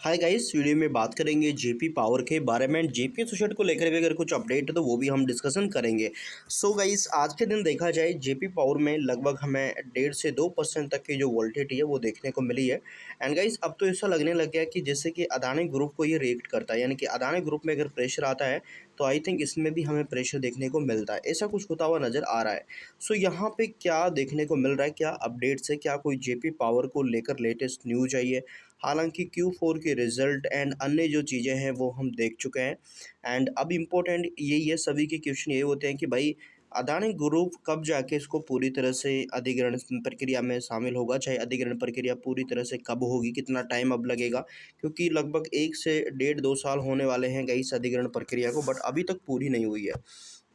Hi guys, video में बात करेंगे जेपी पावर के बारे में। जेपी एसोसिएट को लेकर भी अगर कुछ अपडेट है तो वो भी हम डिस्कशन करेंगे। सो गाइस, आज के दिन देखा जाए जेपी पावर में लगभग हमें 1.5 से 2% तक की जो वोल्टिलिटी है वो देखने को मिली है। एंड गाइस, अब तो ऐसा लगने लग गया कि जैसे कि अदानी ग्रुप को ये रिएक्ट करता है, यानी कि अदानी ग्रुप में अगर प्रेशर आता है तो आई थिंक इसमें भी हमें प्रेशर देखने को मिलता है। ऐसा कुछ होता हुआ नज़र आ रहा है। सो यहाँ पे क्या देखने को मिल रहा है, क्या अपडेट्स है, क्या कोई जेपी पावर को लेकर लेटेस्ट न्यूज आई है। हालांकि Q4 के रिज़ल्ट एंड अन्य जो चीज़ें हैं वो हम देख चुके हैं। एंड अब इम्पोर्टेंट यही है, सभी के क्वेश्चन ये होते हैं कि भाई अदानी ग्रुप कब जाके इसको पूरी तरह से अधिग्रहण प्रक्रिया में शामिल होगा, चाहे अधिग्रहण प्रक्रिया पूरी तरह से कब होगी, कितना टाइम अब लगेगा, क्योंकि लगभग 1 से 1.5 2 साल होने वाले हैं गई इस अधिग्रहण प्रक्रिया को, बट अभी तक पूरी नहीं हुई है।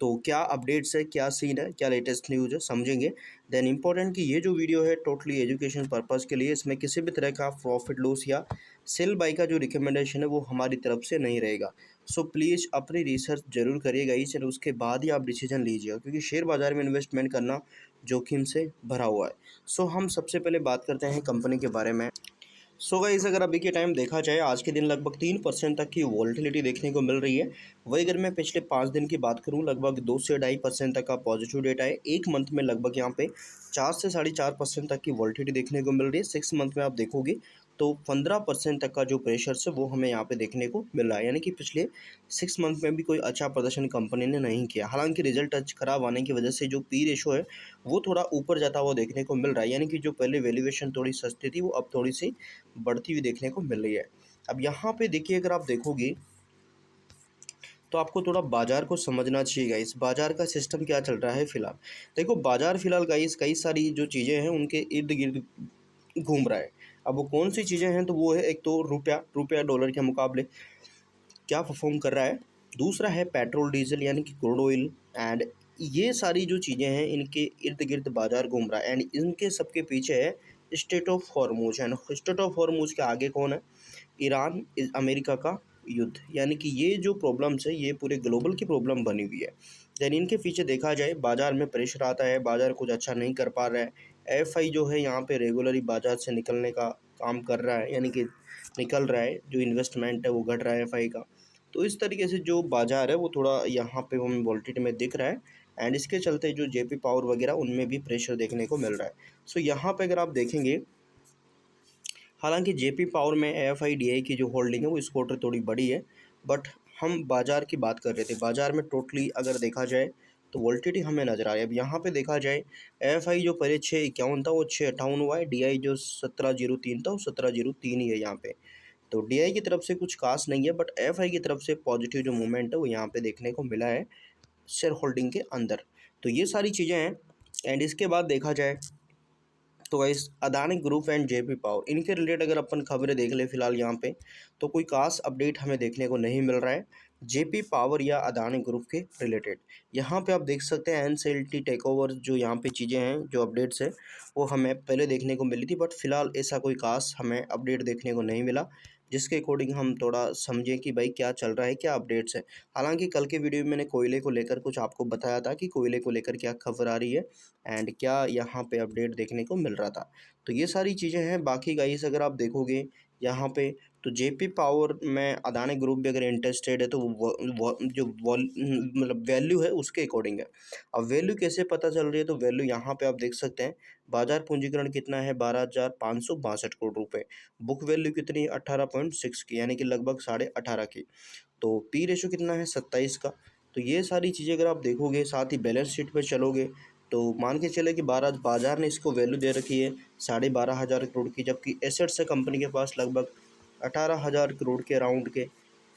तो क्या अपडेट्स है, क्या सीन है, क्या लेटेस्ट न्यूज़ है, समझेंगे। देन इम्पोर्टेंट कि ये जो वीडियो है टोटली एजुकेशन पर्पज़ के लिए, इसमें किसी भी तरह का प्रॉफिट लॉस या सेल बाई का जो रिकमेंडेशन है वो हमारी तरफ से नहीं रहेगा। सो प्लीज़ अपनी रिसर्च जरूर करिएगा इस, और उसके बाद ही आप डिसीजन लीजिएगा, क्योंकि शेयर बाज़ार में इन्वेस्टमेंट करना जोखिम से भरा हुआ है। सो हम सबसे पहले बात करते हैं कंपनी के बारे में। सो गाइस, अगर अभी के टाइम देखा जाए, आज के दिन लगभग 3% तक की वॉल्टिलिटी देखने को मिल रही है। वही अगर मैं पिछले 5 दिन की बात करूं, लगभग 2 से 2.5% तक का पॉजिटिव डेटा है। एक मंथ में लगभग यहाँ पे 4 से 4.5% तक की वॉल्टिलिटी देखने को मिल रही है। 6 मंथ में आप देखोगे तो 15% तक का जो प्रेशर है वो हमें यहाँ पे देखने को मिल रहा है, यानी कि पिछले 6 मंथ में भी कोई अच्छा प्रदर्शन कंपनी ने नहीं किया। हालांकि रिजल्ट आज खराब आने की वजह से जो पी रेशो है वो थोड़ा ऊपर जाता हुआ देखने को मिल रहा है, यानी कि जो पहले वैल्यूएशन थोड़ी सस्ती थी वो अब थोड़ी सी बढ़ती हुई देखने को मिल रही है। अब यहाँ पे देखिए, अगर आप देखोगे तो आपको थोड़ा बाजार को समझना चाहिए गाइस, बाजार का सिस्टम क्या चल रहा है फिलहाल। देखो, बाजार फिलहाल गाइस कई सारी जो चीज़ें हैं उनके इर्द गिर्द घूम रहा है। अब वो कौन सी चीज़ें हैं, तो वो है एक तो रुपया, रुपया डॉलर के मुकाबले क्या परफॉर्म कर रहा है। दूसरा है पेट्रोल डीजल, यानी कि क्रूड ऑयल। एंड ये सारी जो चीज़ें हैं इनके इर्द गिर्द बाजार घूम रहा है। एंड इनके सबके पीछे है state of Hormuz. And state of Hormuz के आगे कौन है? ईरान अमेरिका का युद्ध। यानी कि ये जो प्रॉब्लम्स है ये पूरे ग्लोबल की प्रॉब्लम बनी हुई है। देन इनके पीछे देखा जाए, बाजार में प्रेशर आता है, बाजार कुछ अच्छा नहीं कर पा रहा है। एफआई जो है यहाँ पे रेगुलरली बाजार से निकलने का काम कर रहा है, यानी कि निकल रहा है, जो इन्वेस्टमेंट है वो घट रहा है एफआई का। तो इस तरीके से जो बाजार है वो थोड़ा यहाँ पे हमें वोल्टिलिटी में दिख रहा है। एंड इसके चलते जो जेपी पावर वगैरह उनमें भी प्रेशर देखने को मिल रहा है। सो यहाँ पे अगर आप देखेंगे, हालांकि जेपी पावर में एफआईडीआई की जो होल्डिंग है वो इस क्वार्टर थोड़ी बड़ी है, बट हम बाजार की बात कर रहे थे। बाजार में टोटली अगर देखा जाए तो वोल्टिलिटी हमें नजर आ रही है। अब यहाँ पे देखा जाए, एफआई जो पहले 6.51 था वो 6.58 हुआ है। डीआई जो 17.03 था वो 17.03 ही है यहाँ पे। तो डीआई की तरफ से कुछ खास नहीं है, बट एफआई की तरफ से पॉजिटिव जो मूवमेंट है वो यहाँ पे देखने को मिला है शेयर होल्डिंग के अंदर। तो ये सारी चीज़ें हैं। एंड इसके बाद देखा जाए तो guys, Adani group and JP power, इनके रिलेटेड अगर अपन खबरें देख ले फिलहाल यहाँ पे, तो कोई खास अपडेट हमें देखने को नहीं मिल रहा है जेपी पावर या अदानी ग्रुप के रिलेटेड। यहाँ पे आप देख सकते हैं एनसीएलटी टेक ओवर, जो यहाँ पे चीज़ें हैं, जो अपडेट्स है वो हमें पहले देखने को मिली थी, बट फिलहाल ऐसा कोई खास हमें अपडेट देखने को नहीं मिला जिसके अकॉर्डिंग हम थोड़ा समझें कि भाई क्या चल रहा है, क्या अपडेट्स है। हालांकि कल के वीडियो में मैंने कोयले को लेकर कुछ आपको बताया था कि कोयले को लेकर क्या खबर आ रही है एंड क्या यहाँ पे अपडेट देखने को मिल रहा था। तो ये सारी चीज़ें हैं। बाकी गाइस, अगर आप देखोगे यहाँ पे, तो जेपी पावर में अदानी ग्रुप भी अगर इंटरेस्टेड है तो मतलब वैल्यू है उसके अकॉर्डिंग है। अब वैल्यू कैसे पता चल रही है, तो वैल्यू यहाँ पे आप देख सकते हैं। बाजार पूंजीकरण कितना है? 12,562 करोड़ रुपये। बुक वैल्यू कितनी है? 18.6 की, यानी कि लगभग 18.5 की। तो पी रेशो कितना है? 27 का। तो ये सारी चीज़ें अगर आप देखोगे, साथ ही बैलेंस शीट पर चलोगे, तो मान के चले कि बाजार ने इसको वैल्यू दे रखी है 12,500 करोड़ की, जबकि एसेट्स है कंपनी के पास लगभग 18,000 करोड़ के अराउंड के।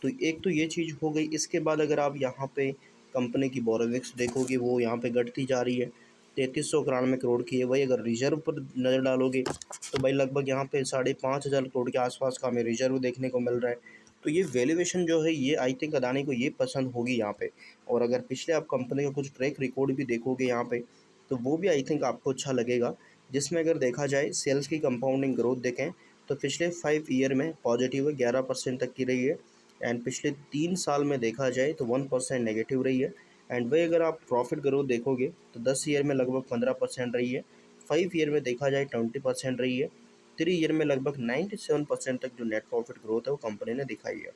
तो एक तो ये चीज़ हो गई। इसके बाद अगर आप यहाँ पे कंपनी की बोरोविक्स देखोगे, वो यहाँ पे घटती जा रही है, 3393 करोड़ की है। वही अगर रिजर्व पर नज़र डालोगे तो भाई लगभग यहाँ पे 5,500 करोड़ के आसपास का हमें रिजर्व देखने को मिल रहा है। तो ये वैल्यूएशन जो है ये आई थिंक अदानी को ये पसंद होगी यहाँ पे। और अगर पिछले आप कंपनी का कुछ ट्रैक रिकॉर्ड भी देखोगे यहाँ पे, तो वो भी आई थिंक आपको अच्छा लगेगा, जिसमें अगर देखा जाए सेल्स की कंपाउंडिंग ग्रोथ देखें तो पिछले 5 ईयर में पॉजिटिव है, 11% तक की रही है। एंड पिछले 3 साल में देखा जाए तो 1% नेगेटिव रही है। एंड वही अगर आप प्रॉफिट ग्रोथ देखोगे तो 10 ईयर में लगभग 15% रही है, 5 ईयर में देखा जाए 20% रही है। 3 ईयर में लगभग 97% तक जो नेट प्रॉफिट ग्रोथ है वो कंपनी ने दिखाई है।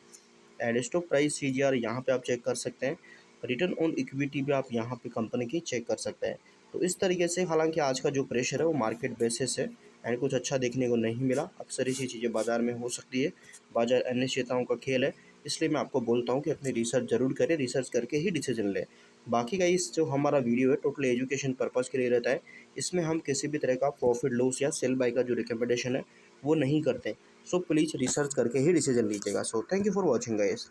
एंड स्टॉक प्राइस CGR यहाँ पे आप चेक कर सकते हैं। रिटर्न ऑन इक्विटी भी आप यहाँ पे कंपनी की चेक कर सकते हैं। तो इस तरीके से हालांकि आज का जो प्रेशर है वो मार्केट बेसिस है एंड कुछ अच्छा देखने को नहीं मिला। अक्सर ऐसी चीज़ें बाज़ार में हो सकती है, बाजार अनिश्चितताओं का खेल है। इसलिए मैं आपको बोलता हूँ कि अपनी रिसर्च ज़रूर करें, रिसर्च करके ही डिसीजन लें। बाकी का इस जो हमारा वीडियो है टोटल एजुकेशन पर्पज़ के लिए रहता है। इसमें हम किसी भी तरह का प्रॉफिट लॉस या सेल बाय का जो रिकमेंडेशन है वो नहीं करते। सो प्लीज़ रिसर्च करके ही डिसीजन लीजिएगा। So thank you for watching guys.